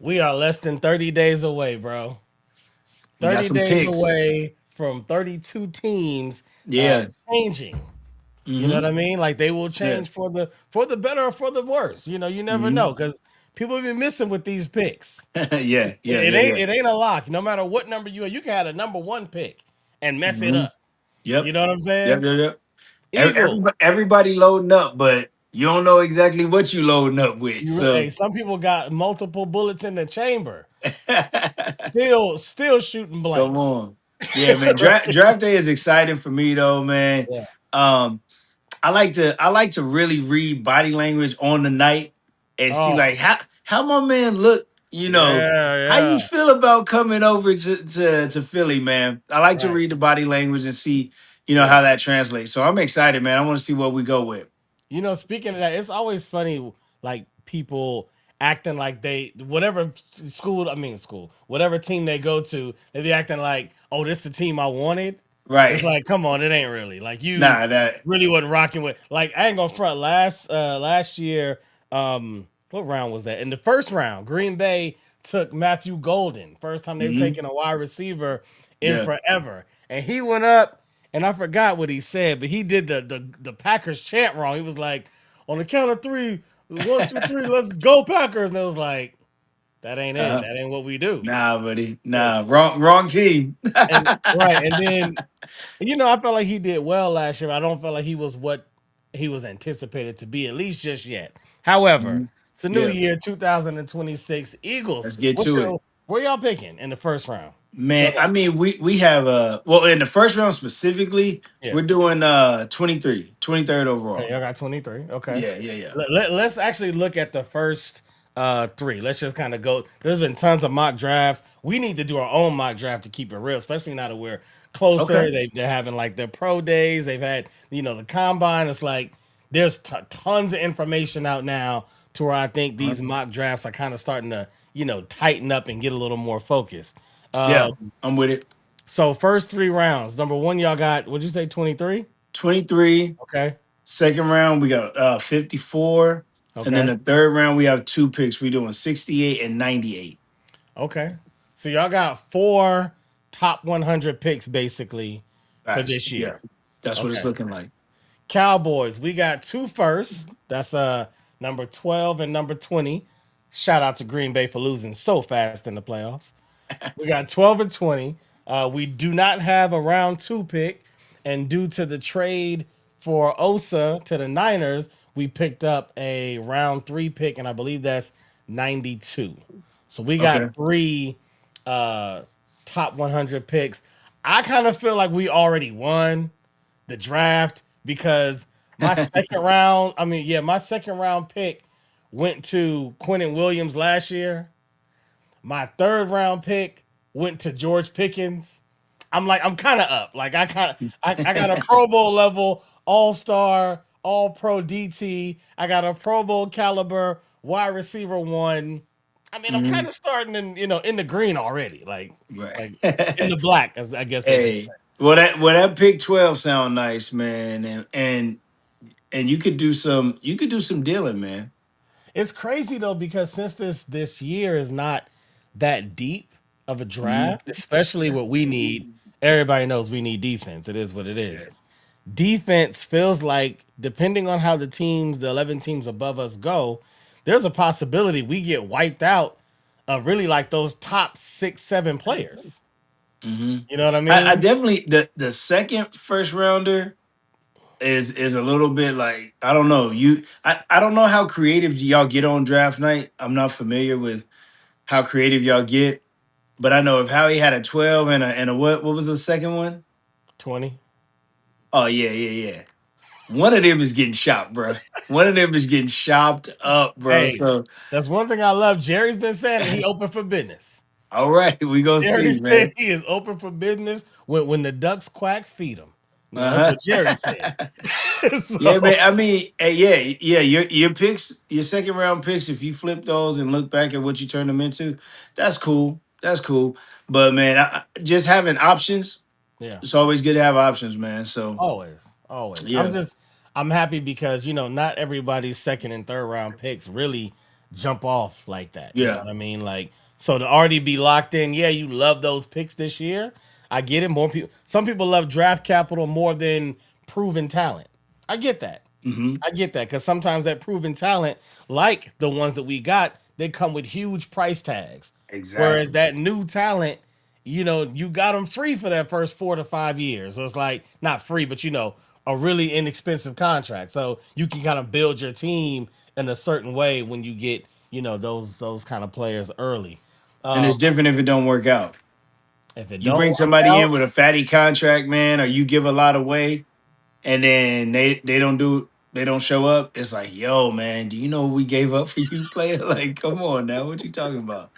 We are less than 30 days away, bro. We got 30 some days picks. away from 32 teams Yeah. changing. You know what Mm-hmm. I mean? Like they will Yeah. change for the better or for the worse. You know, you never Mm-hmm. know because people have been missing with these picks. Yeah. Yeah. It Yeah. ain't Yeah. it ain't a lock. No matter what number you can have a number one pick and mess it Mm-hmm. up. You Yep. know what I'm Yep. saying? Yep. Yep. Eagles. Everybody loading up, but you don't know exactly what you loading up with. Hey, So some people got multiple bullets in the chamber. Still shooting come blanks. on. Yeah, man. Draft day is exciting for me though, man. Yeah. Um, I like to really read body language on the night and see Oh, like how my man look, yeah, how you yeah. feel about coming over to Philly, man. I like to Right. read the body language and see, Yeah. how that translates. So I'm excited, man. I want to see what we go with. Speaking of that, it's always funny, like people acting like they whatever whatever team they go to, they be acting like, oh, this is the team I wanted. It's Right. like, come on, it ain't really like you Nah, that really wasn't rocking with. Like I ain't gonna front. Last year, what round was that? In the first round, Green Bay took Matthew Golden, first time they've mhm. taken a wide receiver in Yeah. forever, and he went up. And I forgot what he said, but he did the Packers chant wrong. He was like, on the count of three, one, two, three, let's go Packers. And it was like, that ain't it. Uh-huh. That ain't what we do. Nah, buddy. Yeah. Nah, wrong team. And right. And then, I felt like he did well last year. But I don't feel like he was what he was anticipated to be, at least just yet. However, Mhm. it's a new Yeah, year, 2026. Eagles. let's get to it. Where y'all picking in the first round? What Man, y'all I got? mean, we have well in the first round specifically, Yeah. we're doing 23rd Okay, overall. y'all got 23. Okay. Yeah, yeah, yeah. Let's actually look at the first three. Let's just kind of go. There's been tons of mock drafts. We need to do our own mock draft to keep it real, especially now that we're Okay. closer. They're having like their pro days. They've had, the combine. It's like there's tons of information out now to where I think Uh-huh. these mock drafts are kind of starting to, tighten up and get a little more focused. Yeah, Um, I'm with it. so first three rounds. Number one, y'all got, what'd you say, 23? 23. Okay. Second round, we got 54. And then Okay. the third round, we have two picks. We're doing 68 and 98. Okay. So y'all got four top 100 picks basically for Gosh, this yeah. year. That's what it's Okay. looking like. Cowboys, we got two firsts. That's number 12 and number 20. Shout out to Green Bay for losing so fast in the playoffs. We got 12 and 20. We do not have a round two pick. And due to the trade for Osa to the Niners, we picked up a round three pick, and I believe that's 92. So we got Okay. three uh, top 100 picks. I kind of feel like we already won the draft because my second round pick went to Quentin Williams last year. My third round pick went to George Pickens. I'm kind of up. Like I got a Pro Bowl level All Star, All Pro DT. I got a Pro Bowl caliber wide receiver one. I mean, I'm kind Mhm. of starting in the green already. Like in Right. the black, as I guess as they Hey, say. well that pick 12 sound nice, man. And you could do some dealing, man. It's crazy though because since this year is not that deep of a Mhm. draft, especially Yeah. what we need. Everybody knows we need defense. It is what it Yeah. is. Defense feels like depending on how the 11 teams above us go, there's a possibility we get wiped out of really like those top 6, 7 players. Hmm. You know what I I mean? definitely the second first rounder is a little bit like I don't know. I don't know how creative y'all get on draft night. I'm not familiar with how creative y'all get, but I know if Howie had a 12 and a what was the second one? 20. Oh yeah, yeah, yeah. One of them is getting shopped, bro. One of them is getting shopped up, bro. Hey, So that's one thing I love. Jerry's been saying he open for business. all right, we gonna Jerry see, said man. he is open for business when the ducks quack, feed them. That's Uh what Jerry said. huh. Yeah, man. So, I mean, yeah, yeah. Your picks, your second round picks. If you flip those and look back at what you turned them into, that's cool. That's cool. But man, just having options. yeah. It's always good to have options, man. So Always, always. yeah. I'm happy because not everybody's second and third round picks really jump off like that. You know Yeah. what I mean? Like, so to already be locked in, yeah, you love those picks this year. I get it. More people, some people love draft capital more than proven talent. I get that. Hmm. I get that because sometimes that proven talent, like the ones that we got, they come with huge price tags. Whereas Exactly. that new talent, you got them free for that first 4 to 5 years. So it's like not free, but a really inexpensive contract. So you can kind of build your team in a certain way when you get those kind of players early. And Um, it's different if it don't work out. if it You don't bring work somebody in out, with a fatty contract, man, or you give a lot away, and then they don't show up. It's like, yo, man, do you know what we gave up for you, player? Like, come on now, what you talking about?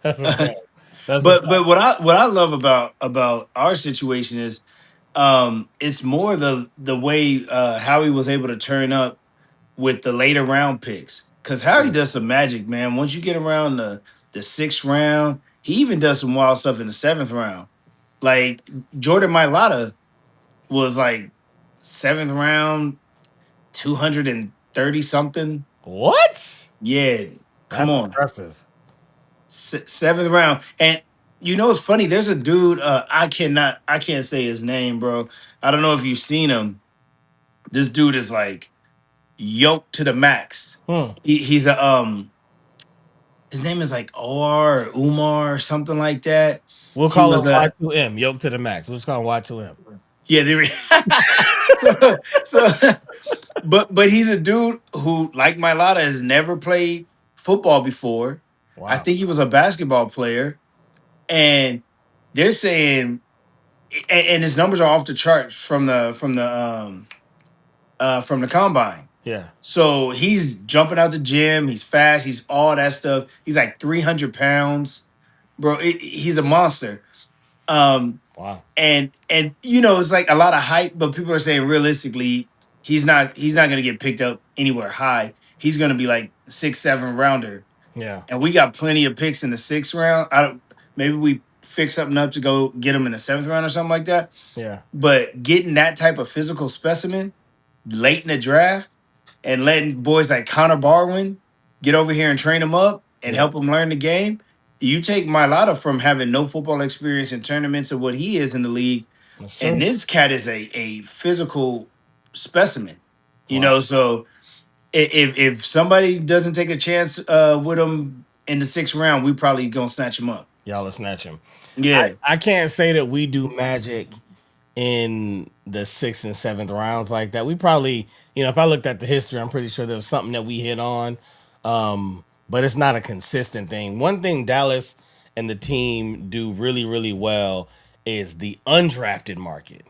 that's a fact. That's a But fact. what I love about our situation is it's more the way Howie was able to turn up with the later round picks. Cause Howie Yeah. does some magic, man. Once you get around the sixth round, he even does some wild stuff in the seventh round. Like Jordan Mailata was like seventh round, 230 something. What? Yeah, come That's on. impressive. Seventh round. And you know it's funny, there's a dude, I can't say his name, bro. I don't know if you've seen him. This dude is like yoked to the max. Hmm. He's a his name is like Or Umar or something like that. We'll He call him was a Y2M, yoke to the max. We'll just call him Y2M. yeah, so so but he's a dude who, like Milata, has never played football before. I Wow. think he was a basketball player, and they're saying, and his numbers are off the charts from the combine. Yeah. So he's jumping out the gym. He's fast. He's all that stuff. He's like 300 pounds, bro. He's a monster. Um, Wow. and it's like a lot of hype, but people are saying realistically, he's not gonna get picked up anywhere high. He's gonna be like 6, 7 rounder, Yeah. and we got plenty of picks in the sixth round. I don't. Maybe we fix something up to go get him in the seventh round or something like that. Yeah. But getting that type of physical specimen late in the draft and letting boys like Connor Barwin get over here and train him up and Yeah. help him learn the game. You take Mailata from having no football experience in tournaments to what he is in the league, That's and true. this cat is a physical specimen. Wow. So if somebody doesn't take a chance with him in the sixth round, we probably gonna snatch him up. Y'all will snatch him. I, Yeah, I can't say that we do magic in the sixth and seventh rounds like that. We probably, if I looked at the history, I'm pretty sure there was something that we hit on. But it's not a consistent thing. One thing Dallas and the team do really, really well is the undrafted market.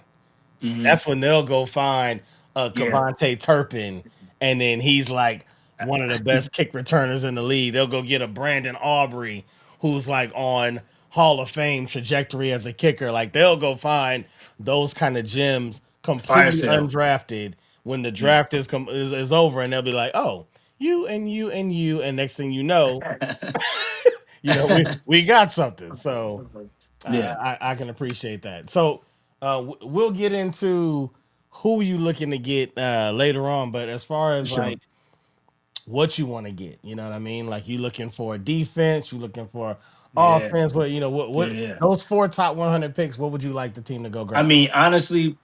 hmm, That's when they'll go find a yeah, Cavante Turpin, and then he's like one of the best kick returners in the league. They'll go get a Brandon Aubrey, who's like on Hall of Fame trajectory as a kicker. Like they'll go find those kind of gems fire completely sale. undrafted when the Yeah, draft is over, and they'll be like, "Oh, you and you and you," and next thing you know, we got something. So yeah, I can appreciate that. So we'll get into who you looking to get later on, but as far for as sure. like what you want to get, you know what I mean? Like you looking for defense, you looking for Yeah, offense. What what yeah. those four top 100 picks? What would you like the team to go I grab? mean, honestly,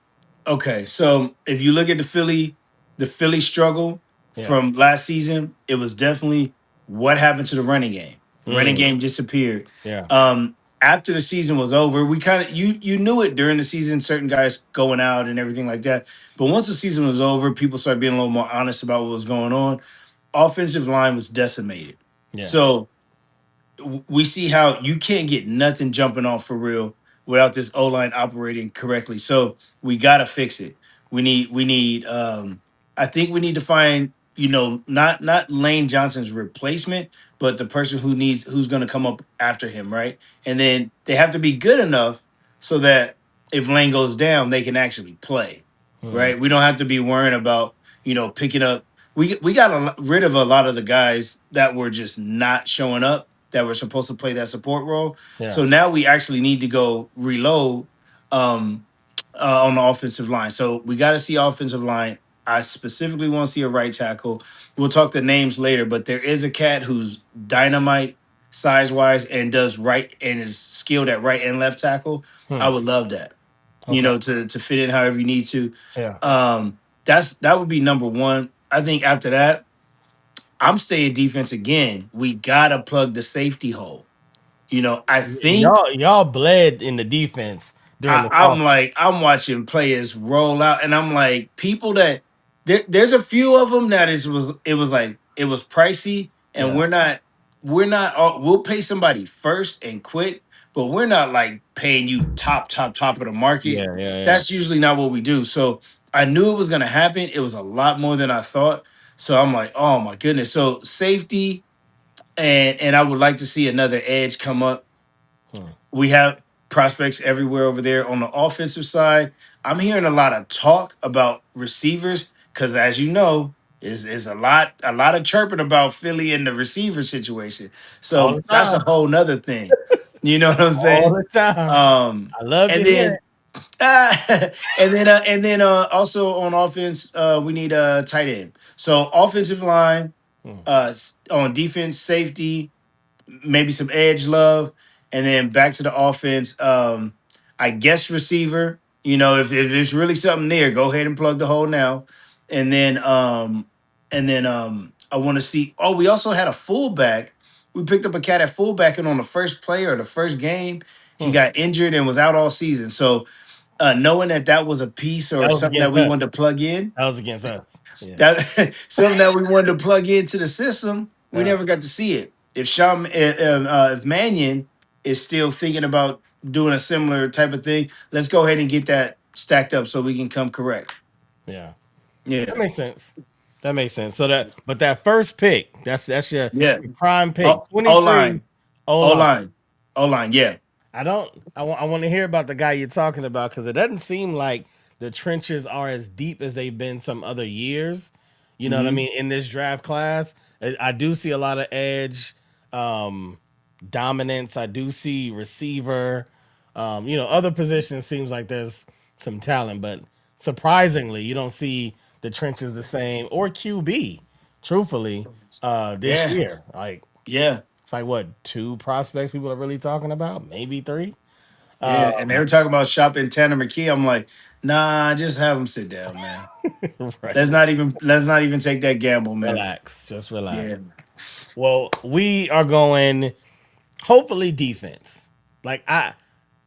okay, so if you look at the Philly struggle Yeah. from last season, it was definitely what happened to the running game. The running Mm, game disappeared. yeah. After the season was over, we kind of you knew it during the season, certain guys going out and everything like that. But once the season was over, people started being a little more honest about what was going on. Offensive line was decimated. Yeah. So we see how you can't get nothing jumping off for real without this O line operating correctly. So we gotta fix it. We need I think we need to find, not Lane Johnson's replacement, but the person who's gonna come up after him, right? And then they have to be good enough so that if Lane goes down, they can actually play. Mm, Right? We don't have to be worrying about, picking up. We got rid of a lot of the guys that were just not showing up that were supposed to play that support role. yeah. So now we actually need to go reload um, on the offensive line. So we got to see offensive line. I specifically want to see a right tackle. We'll talk the names later, but there is a cat who's dynamite size wise and does right and is skilled at right and left tackle. I Hmm. would love that. You Okay. know, to fit in however you need to. Yeah. That would be number one. I think after that, I'm staying defense again. We gotta plug the safety hole. You know, I think Y'all bled in the defense during the I'm off. like, I'm watching players roll out, and I'm like, people that there's a few of them that it was like it was pricey, and Yeah. we're not we'll pay somebody first and quick, but we're not like paying you top of the market. Yeah. Yeah. Yeah. That's usually not what we do. So I knew it was gonna happen. It was a lot more than I thought. So I'm like, oh my goodness. So safety and I would like to see another edge come up. Hmm. We have prospects everywhere over there on the offensive side. I'm hearing a lot of talk about receivers because, as you know, is a lot of chirping about Philly and the receiver situation. All So the that's a time. whole nother thing. You know what I'm All saying? the time. Um, I love to and hear then and then also on offense, we need a tight end. So offensive line, it. Hmm. on defense, safety, maybe some edge love, and then back to the offense. I guess receiver. You know, if there's really something there, go ahead and plug the hole now. And then I want to see. Oh, we also had a fullback. We picked up a cat at fullback, and on the first play or the first game, he Hmm. got injured and was out all season. So knowing that that was a piece or That was something that against we us. wanted to plug in, That was against us. Yeah. that something that we wanted to plug into the system, we Yeah. never got to see it. If Mannion is still thinking about doing a similar type of thing, let's go ahead and get that stacked up so we can come correct. Yeah. That Yeah, makes sense. That makes sense. So but that first pick, that's yeah. your prime pick. O line, 23 O O line. line, O line. Yeah, I don't. I want to hear about the guy you're talking about because it doesn't seem like the trenches are as deep as they've been some other years. You know what I hmm mean? In this draft class, I do see a lot of edge um, dominance. I do see receiver. Other positions seems like there's some talent, but surprisingly, you don't see the trenches the same or QB. Truthfully, this yeah, year, like yeah, it's like what two prospects people are really talking about? Maybe three. Uh, yeah. And they were talking about shopping Tanner McKee. I'm like, nah, just have him sit down, man. right. Let's not even take that gamble, man. Relax. Just relax. Yeah, Well, we are going hopefully defense. Like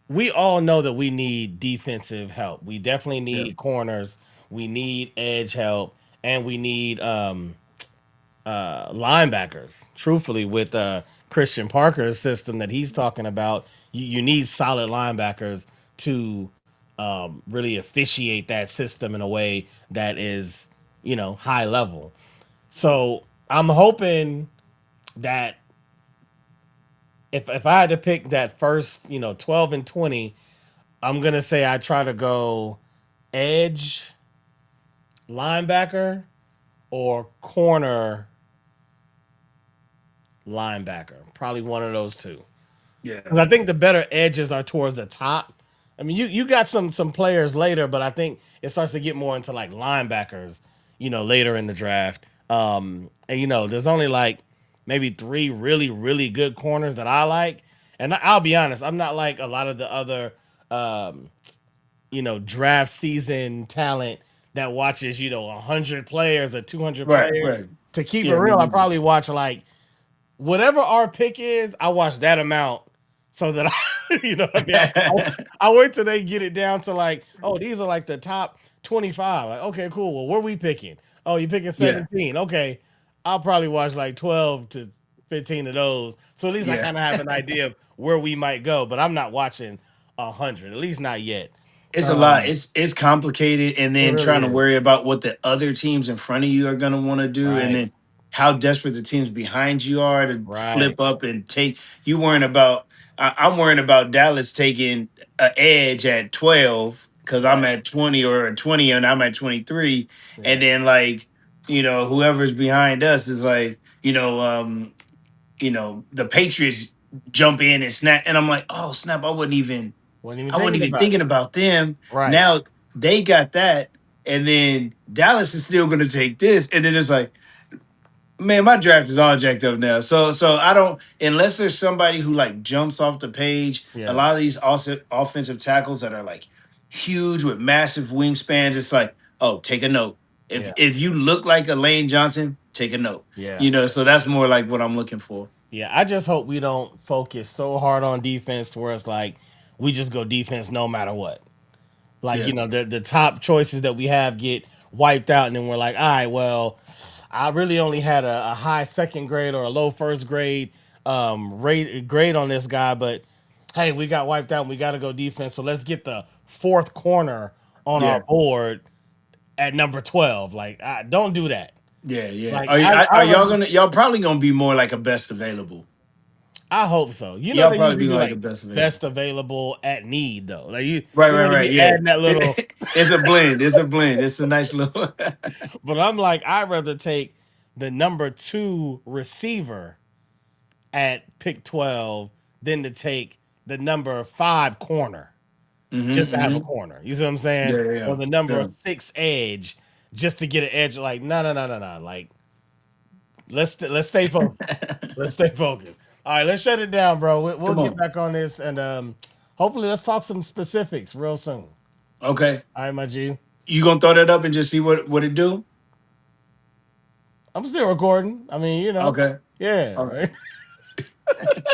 we all know that we need defensive help. We definitely yeah, need corners. We need edge help, and we need linebackers. Truthfully, with Christian Parker's system that he's talking about, you need solid linebackers to really officiate that system in a way that is, high level. So I'm hoping that if I had to pick that first, 12 and 20, I'm gonna say I try to go edge, linebacker, or corner linebacker. Probably one of those two. yeah. Because I think the better edges are towards the top. I mean, you got some players later, but I think it starts to get more into like linebackers, later in the draft. And there's only like maybe three really really good corners that I like. And I'll be honest, I'm not like a lot of the other um, draft season talent that watches 100 players or 200 Right, players. right. To keep it Yeah, me real, I neither. probably watch like whatever our pick is, I watch that amount so that I, what I mean, I wait till they get it down to like, oh, these are like the top 25. Like, okay, cool. Well, where we picking? Oh, you picking Yeah, 17. Okay. I'll probably watch like 12 to 15 of those. So at least I yeah. kind of have an idea of where we might go, but I'm not watching 100, at least not yet. It's a lot. Um, It's complicated, and it then really trying to is. worry about what the other teams in front of you are going to want to do, and Right. then how desperate the teams behind you are to Right. flip up and take. You worrying about. I'm worrying about Dallas taking an edge at 12 because I'm Right. at 20 or 20 and I'm at 23, and Yeah. then like whoever's behind us is like the Patriots jump in and snap, and I'm like, oh snap, Wasn't even I wasn't thinking even about thinking it. about them. Right. Now they got that. and then Dallas is still going to take this, and then it's like, man, my draft is all jacked up now. So I don't, unless there's somebody who like jumps off the page. A Yeah, lot of these also offensive tackles that are like huge with massive wingspans. It's like, oh, take a note. If yeah, if you look like a Lane Johnson, take a note. yeah. So that's more like what I'm looking for. Yeah, I just hope we don't focus so hard on defense to where it's like we just go defense no matter what. Like, Yeah, the top choices that we have get wiped out, and then we're like, all right, well, I really only had a high second grade or a low first grade grade on this guy, but hey, we got wiped out and we got to go defense. So let's get the fourth corner on our yeah, board at number 12. Like, don't do that. yeah. Like, I Are y'all rather, gonna y'all probably gonna be more like a best available? I hope so. Y'all They probably usually be do like a like best available. best available at need though. Like Right, you right, want to right. be Yeah, adding that little, it's a blend. It's a blend. It's a nice little. but I'm like, I'd rather take the number 2 receiver at pick 12 than to take the number 5 corner just to have a Hmm. corner. You see what I'm saying? Yeah, Or yeah, the number yeah. 6 edge just to get an edge. Like, no, no, no, no, no. Like, let's stay focused. Let's stay focused. All right, let's shut it down, bro. We'll Come get on. back on this, and hopefully let's talk some specifics real soon. Okay. All right, my G. You gonna throw that up and just see what it do? I'm still recording. I mean, Okay. yeah, All right. right.